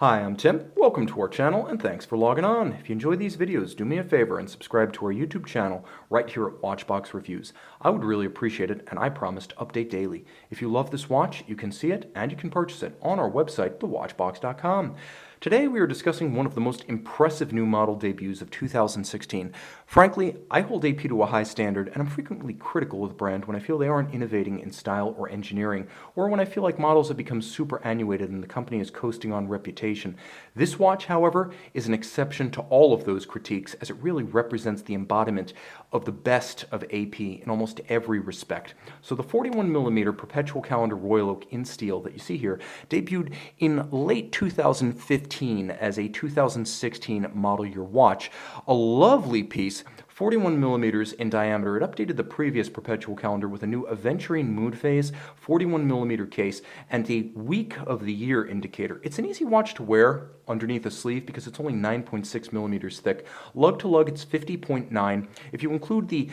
Hi, I'm Tim. Welcome to our channel and thanks for logging on. If you enjoy these videos, do me a favor and subscribe to our YouTube channel right here at Watchbox Reviews. I would really appreciate it and I promise to update daily. If you love this watch, you can see it and you can purchase it on our website, thewatchbox.com. Today we are discussing one of the most impressive new model debuts of 2016. Frankly, I hold AP to a high standard and I'm frequently critical of the brand when I feel they aren't innovating in style or engineering, or when I feel like models have become superannuated and the company is coasting on reputation. This watch, however, is an exception to all of those critiques as it really represents the embodiment of the best of AP in almost every respect. So the 41mm Perpetual Calendar Royal Oak in steel that you see here debuted in late 2015 as a 2016 model year watch. A lovely piece, 41 millimeters in diameter. It updated the previous Perpetual Calendar with a new aventurine moonphase, 41 millimeter case, and a week of the year indicator. It's an easy watch to wear underneath a sleeve because it's only 9.6 millimeters thick. Lug to lug, it's 50.9. If you include the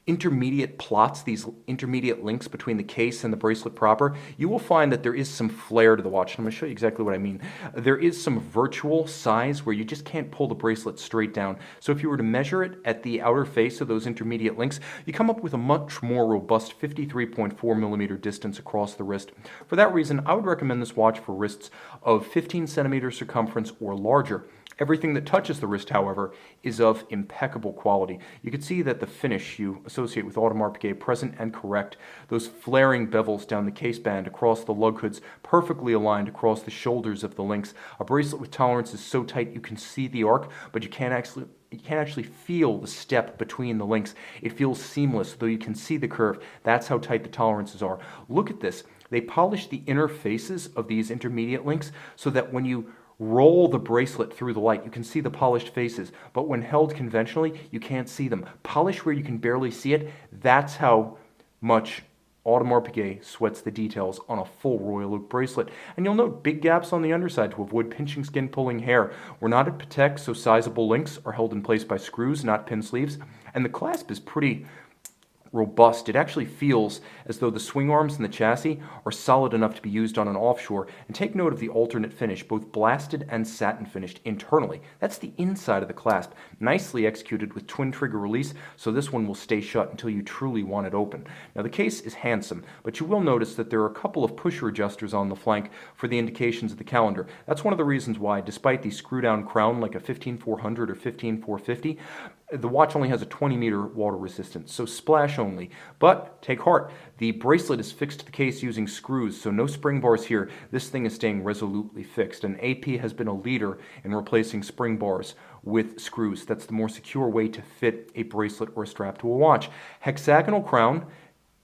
intermediate plots, these intermediate links between the case and the bracelet proper, you will find that there is some flair to the watch. And I'm going to show you exactly what I mean. There is some virtual size where you just can't pull the bracelet straight down. So if you were to measure it at the outer face of those intermediate links, you come up with a much more robust 53.4 millimeter distance across the wrist. For that reason, I would recommend this watch for wrists of 15 centimeters circumference or larger. Everything that touches the wrist, however, is of impeccable quality. You can see that the finish you associate with Audemars Piguet present and correct. Those flaring bevels down the case band across the lug hoods, perfectly aligned across the shoulders of the links. A bracelet with tolerance is so tight you can see the arc, but you can't actually feel the step between the links. It feels seamless, though you can see the curve. That's how tight the tolerances are. Look at this. They polished the inner faces of these intermediate links so that when you roll the bracelet through the light, you can see the polished faces, but when held conventionally, you can't see them. Polish where you can barely see it. That's how much Audemars Piguet sweats the details on a full Royal Oak bracelet. And you'll note big gaps on the underside to avoid pinching skin, pulling hair. We're not at Patek, so sizable links are held in place by screws, not pin sleeves. And the clasp is pretty robust. It actually feels as though the swing arms and the chassis are solid enough to be used on an offshore. And take note of the alternate finish, both blasted and satin finished internally. That's the inside of the clasp. Nicely executed with twin trigger release, so this one will stay shut until you truly want it open. Now the case is handsome, but you will notice that there are a couple of pusher adjusters on the flank for the indications of the calendar. That's one of the reasons why, despite the screw down crown like a 15400 or 15450, the watch only has a 20-meter water resistance, so splash only. But take heart, the bracelet is fixed to the case using screws, so no spring bars here. This thing is staying resolutely fixed, and AP has been a leader in replacing spring bars with screws. That's the more secure way to fit a bracelet or a strap to a watch. Hexagonal crown,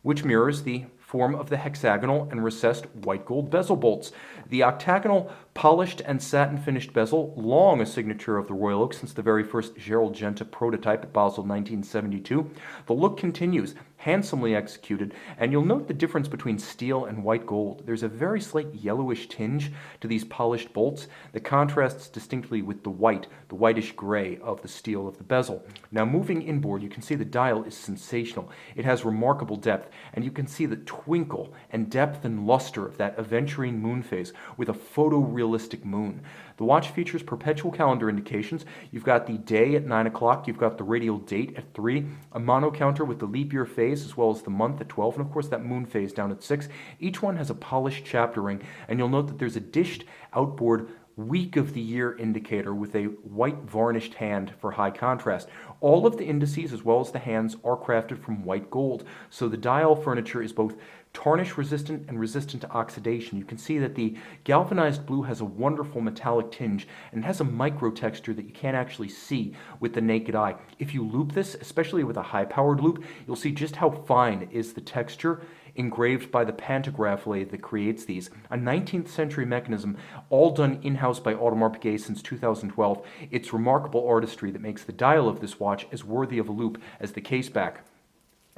which mirrors the form of the hexagonal and recessed white gold bezel bolts. The octagonal polished and satin finished bezel, long a signature of the Royal Oak since the very first Gerald Genta prototype at Basel 1972. The look continues, handsomely executed, and you'll note the difference between steel and white gold. There's a very slight yellowish tinge to these polished bolts that contrasts distinctly with the whitish gray of the steel of the bezel. Now moving inboard, you can see the dial is sensational. It has remarkable depth, and you can see the twinkle and depth and luster of that aventurine moonphase with a photorealistic moon. The watch features perpetual calendar indications. You've got the day at 9 o'clock, you've got the radial date at 3, a mono counter with the leap year phase as well as the month at 12, and of course that moon phase down at 6. Each one has a polished chapter ring, and you'll note that there's a dished outboard week of the year indicator with a white varnished hand for high contrast. All of the indices as well as the hands are crafted from white gold, so the dial furniture is both tarnish resistant and resistant to oxidation. You can see that the galvanized blue has a wonderful metallic tinge and has a micro texture that you can't actually see with the naked eye. If you loop this, especially with a high-powered loop, you'll see just how fine is the texture engraved by the pantograph lathe that creates these. A 19th century mechanism, all done in-house by Audemars Piguet since 2012. It's remarkable artistry that makes the dial of this watch as worthy of a loop as the case back.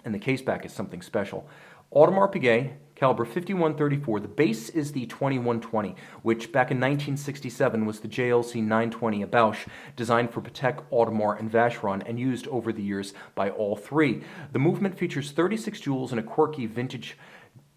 And the case back is something special. Audemars Piguet, caliber 5134. The base is the 2120, which back in 1967 was the JLC 920, a Bausch, designed for Patek, Audemars, and Vacheron, and used over the years by all three. The movement features 36 jewels and a quirky vintage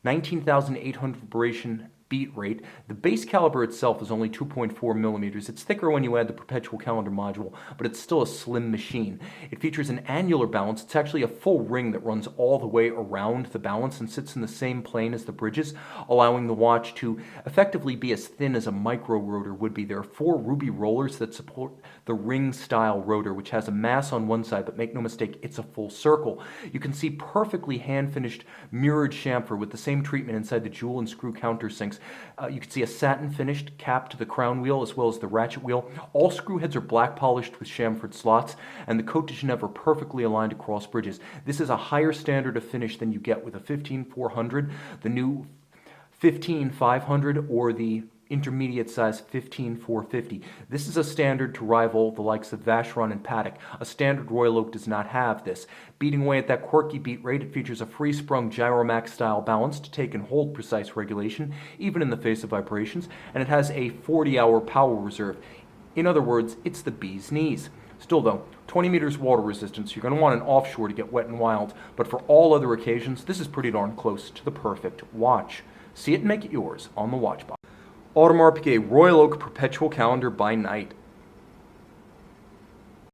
19,800 vibration beat rate. The base caliber itself is only 2.4 millimeters. It's thicker when you add the Perpetual Calendar module, but it's still a slim machine. It features an annular balance. It's actually a full ring that runs all the way around the balance and sits in the same plane as the bridges, allowing the watch to effectively be as thin as a micro rotor would be. There are 4 ruby rollers that support the ring-style rotor, which has a mass on one side, but make no mistake, it's a full circle. You can see perfectly hand-finished mirrored chamfer with the same treatment inside the jewel and screw countersinks. You can see a satin-finished cap to the crown wheel as well as the ratchet wheel. All screw heads are black polished with chamfered slots, and the Cote de Genève are perfectly aligned across bridges. This is a higher standard of finish than you get with a 15400, the new 15500, or the intermediate size 15450. This is a standard to rival the likes of Vacheron and Patek. A standard Royal Oak does not have this. Beating away at that quirky beat rate, it features a free-sprung Gyromax style balance to take and hold precise regulation, even in the face of vibrations, and it has a 40-hour power reserve. In other words, it's the bee's knees. Still though, 20 meters water resistance, you're going to want an offshore to get wet and wild, but for all other occasions, this is pretty darn close to the perfect watch. See it and make it yours on the Watchbox. Audemars Piguet Royal Oak Perpetual Calendar by night.